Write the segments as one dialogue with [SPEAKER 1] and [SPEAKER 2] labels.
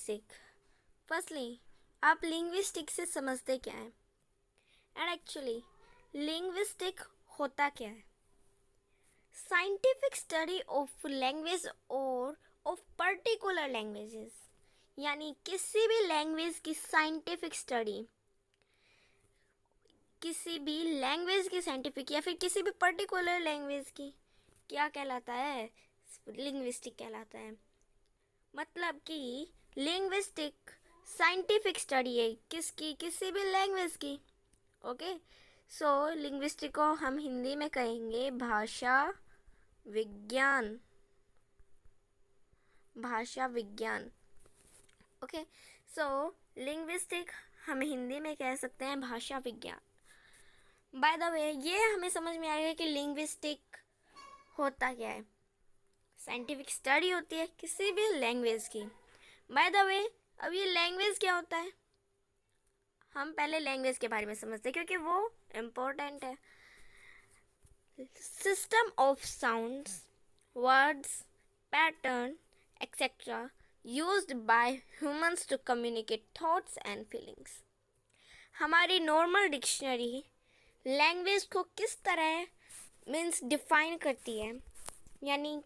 [SPEAKER 1] Linguistic. Firstly, आप linguistic से समझते क्या है एंड एक्चुअली लिंग्विस्टिक होता क्या है? साइंटिफिक स्टडी ऑफ लैंग्वेज और ऑफ पर्टिकुलर लैंग्वेजेस, यानी किसी भी लैंग्वेज की साइंटिफिक स्टडी, किसी भी लैंग्वेज की साइंटिफिक या फिर किसी भी पर्टिकुलर लैंग्वेज की क्या कहलाता है? लिंग्विस्टिक कहलाता है। मतलब कि लिंग्विस्टिक साइंटिफिक स्टडी है किसकी? किसी भी लैंग्वेज की। ओके, सो लिंग्विस्टिक को हम हिंदी में कहेंगे भाषा विज्ञान। भाषा विज्ञान। ओके, सो लिंग्विस्टिक हम हिंदी में कह सकते हैं भाषा विज्ञान। बाय द वे, ये हमें समझ में आएगा कि लिंग्विस्टिक होता क्या है। साइंटिफिक स्टडी होती है किसी भी लैंग्वेज की। बाय द वे, अब ये लैंग्वेज क्या होता है? हम पहले लैंग्वेज के बारे में समझते हैं क्योंकि वो इम्पोर्टेंट है। System of sounds, words, pattern etcetera used by humans to communicate thoughts and feelings. हमारी नॉर्मल डिक्शनरी लैंग्वेज को किस तरह मीन्स डिफाइन करती है, यानी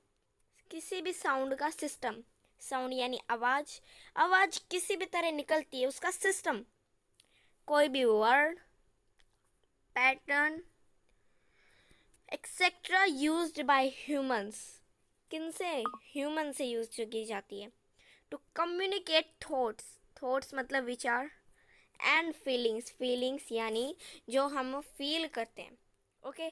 [SPEAKER 1] किसी भी साउंड का सिस्टम। साउंड यानी आवाज़, आवाज़ किसी भी तरह निकलती है उसका सिस्टम। कोई भी word, pattern etcetera used by humans, किनसे? ह्यूमन से यूज की जाती है टू कम्युनिकेट थॉट्स। थॉट्स मतलब विचार, एंड फीलिंग्स, फीलिंग्स यानी जो हम फील करते हैं। ओके,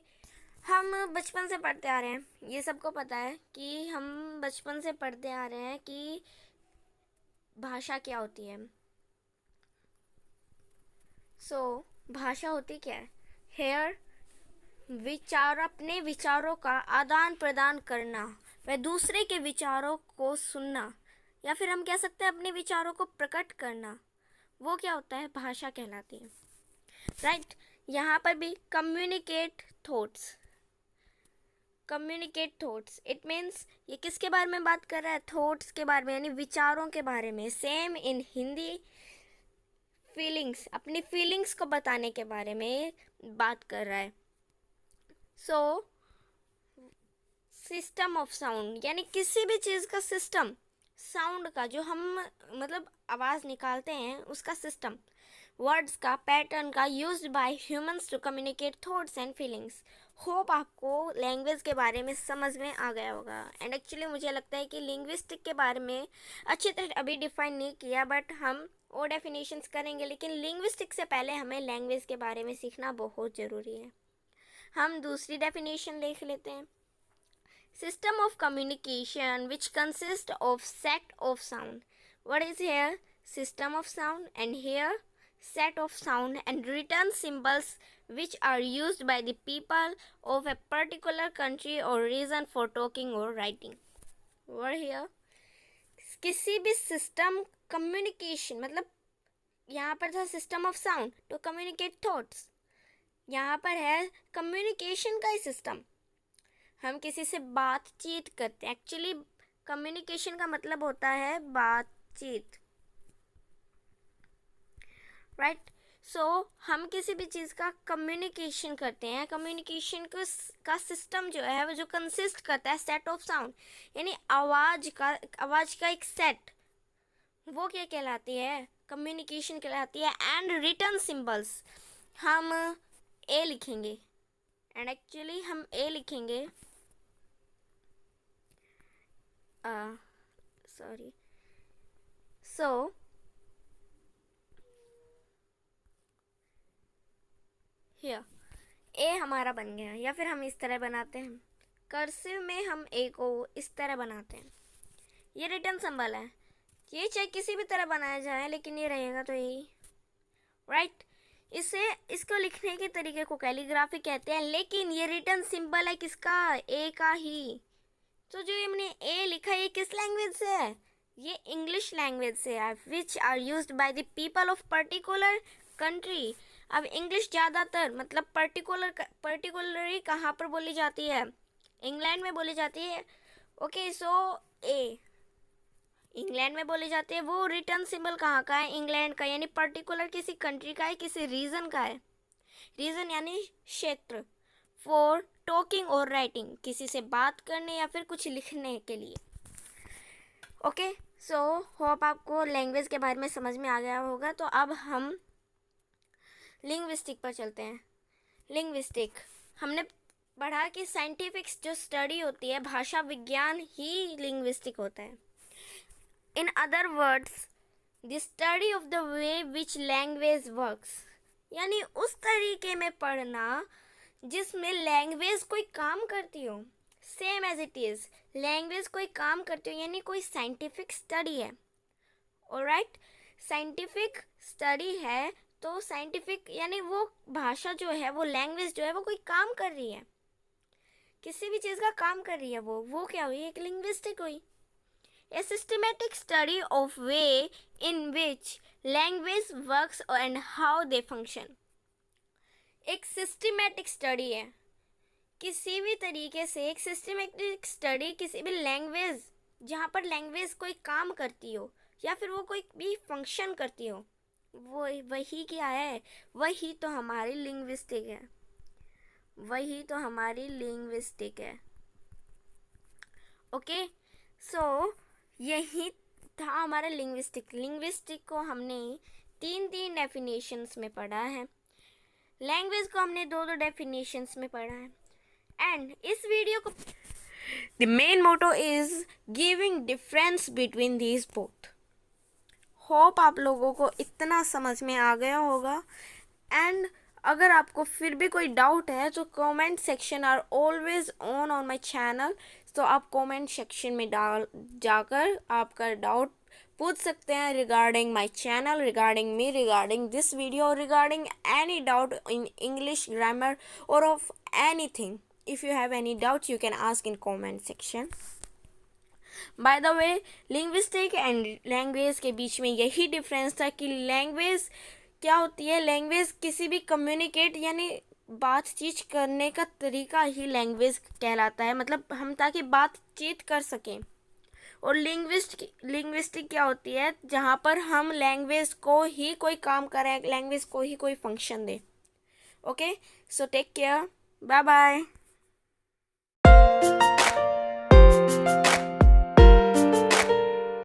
[SPEAKER 1] हम बचपन से पढ़ते आ रहे हैं, ये सबको पता है कि हम बचपन से पढ़ते आ रहे हैं कि भाषा क्या होती है। सो भाषा होती क्या है? हेयर विचार, अपने विचारों का आदान प्रदान करना व दूसरे के विचारों को सुनना, या फिर हम कह सकते हैं अपने विचारों को प्रकट करना, वो क्या होता है? भाषा कहलाती है। राइट, यहाँ पर भी communicate thoughts. Communicate thoughts, it means ये किसके बारे में बात कर रहा है? थॉट्स के बारे में, यानी विचारों के बारे में। सेम इन हिंदी, फीलिंग्स, अपनी फीलिंग्स को बताने के बारे में बात कर रहा है। सो सिस्टम ऑफ साउंड, यानी किसी भी चीज़ का सिस्टम, साउंड का, जो हम मतलब आवाज़ निकालते हैं उसका सिस्टम, वर्ड्स का, पैटर्न का, used by humans to communicate thoughts and feelings. Hope आपको लैंग्वेज के बारे में समझ में आ गया होगा। एंड एक्चुअली मुझे लगता है कि लिंग्विस्टिक के बारे में अच्छी तरह अभी डिफाइन नहीं किया, बट हम और डेफिनेशंस करेंगे, लेकिन लिंग्विस्टिक से पहले हमें लैंग्वेज के बारे में सीखना बहुत ज़रूरी है। हम दूसरी डेफिनेशन देख लेते हैं। System of communication which consists of set of sound. What is here? System of sound, and here set of sound and written symbols which are used by the people of a particular country or region for talking or writing. What here? किसी भी system, communication, मतलब यहाँ पर था system of sound to communicate thoughts, यहाँ पर है communication का ही सिस्टम। हम किसी से बातचीत करते हैं। एक्चुअली कम्युनिकेशन का मतलब होता है बातचीत। राइट, सो हम किसी भी चीज़ का कम्युनिकेशन करते हैं। कम्युनिकेशन का सिस्टम जो है वो जो कंसिस्ट करता है सेट ऑफ साउंड, यानी आवाज़ का एक सेट, वो क्या कहलाती है? कम्युनिकेशन कहलाती है। एंड रिटन सिंबल्स, हम ए लिखेंगे, एंड एक्चुअली हम ए लिखेंगे, सॉरी, सो हियर ए हमारा बन गया, या फिर हम इस तरह बनाते हैं। कर्सिव में हम ए को इस तरह बनाते हैं। ये रिटर्न सिंबल है, ये चाहे किसी भी तरह बनाया जाए लेकिन ये रहेगा तो यही। राइट, इसको लिखने के तरीके को कैलीग्राफी कहते हैं, लेकिन ये रिटर्न सिंबल है किसका? ए का ही। तो जो हमने ए लिखा है ये किस लैंग्वेज से है? ये इंग्लिश लैंग्वेज से है, which are used by the people of particular country. अब इंग्लिश ज़्यादातर मतलब पर्टिकुलरली कहाँ पर बोली जाती है? इंग्लैंड में बोली जाती है। ओके, सो ए इंग्लैंड में बोली जाती है। वो रिटर्न सिंबल कहाँ का है? इंग्लैंड का, यानी पर्टिकुलर किसी कंट्री का है, किसी रीजन का है। रीजन यानी क्षेत्र। फॉर टॉकिंग और राइटिंग, किसी से बात करने या फिर कुछ लिखने के लिए। ओके, सो होप आपको लैंग्वेज के बारे में समझ में आ गया होगा। तो अब हम लिंग्विस्टिक पर चलते हैं। लिंग्विस्टिक हमने पढ़ा कि साइंटिफिक जो स्टडी होती है, भाषा विज्ञान ही लिंग्विस्टिक होता है। In other words, the study of the way which language works, यानी उस तरीके में पढ़ना जिसमें लैंग्वेज कोई काम करती हो। Same as it is, language कोई काम करती हो, यानी कोई साइंटिफिक स्टडी है। ऑलराइट, साइंटिफिक स्टडी है तो साइंटिफिक यानी वो भाषा जो है, वो लैंग्वेज जो है, वो कोई काम कर रही है, किसी भी चीज़ का काम कर रही है। वो क्या हुई? एक लिंग्विस्टिक हुई। A systematic study of way in which language works and how they function. एक सिस्टमेटिक स्टडी है, किसी भी तरीके से एक सिस्टमेटिक स्टडी किसी भी लैंग्वेज, जहाँ पर लैंग्वेज कोई काम करती हो या फिर वो कोई भी फंक्शन करती हो, वो वही क्या है? वही तो हमारी लिंग्विस्टिक है। वही तो हमारी लिंग्विस्टिक है। ओके, सो यही था हमारा लिंग्विस्टिक। लिंग्विस्टिक को हमने तीन डेफिनेशंस में पढ़ा है। लैंग्वेज को हमने दो डेफिनेशंस में पढ़ा है। एंड इस वीडियो को the main motto is giving difference between these both. Hope आप लोगों को इतना समझ में आ गया होगा। एंड अगर आपको फिर भी कोई डाउट है तो comment section are always on my channel. तो आप कमेंट सेक्शन में जाकर आपका डाउट पूछ सकते हैं regarding my channel, regarding me, regarding this video, regarding any doubt in English grammar और of anything. If you have any doubt you can ask in comment section. By the way, linguistic and language के बीच में यही difference था कि language क्या होती है? लैंग्वेज किसी भी कम्युनिकेट यानी बातचीत करने का तरीका ही लैंग्वेज कहलाता है, मतलब हम ताकि बातचीत कर सकें। और लिंग्विस्टिक क्या होती है? जहाँ पर हम लैंग्वेज को ही कोई काम करें, लैंग्वेज को ही कोई फंक्शन दे। Okay, so take care, bye bye.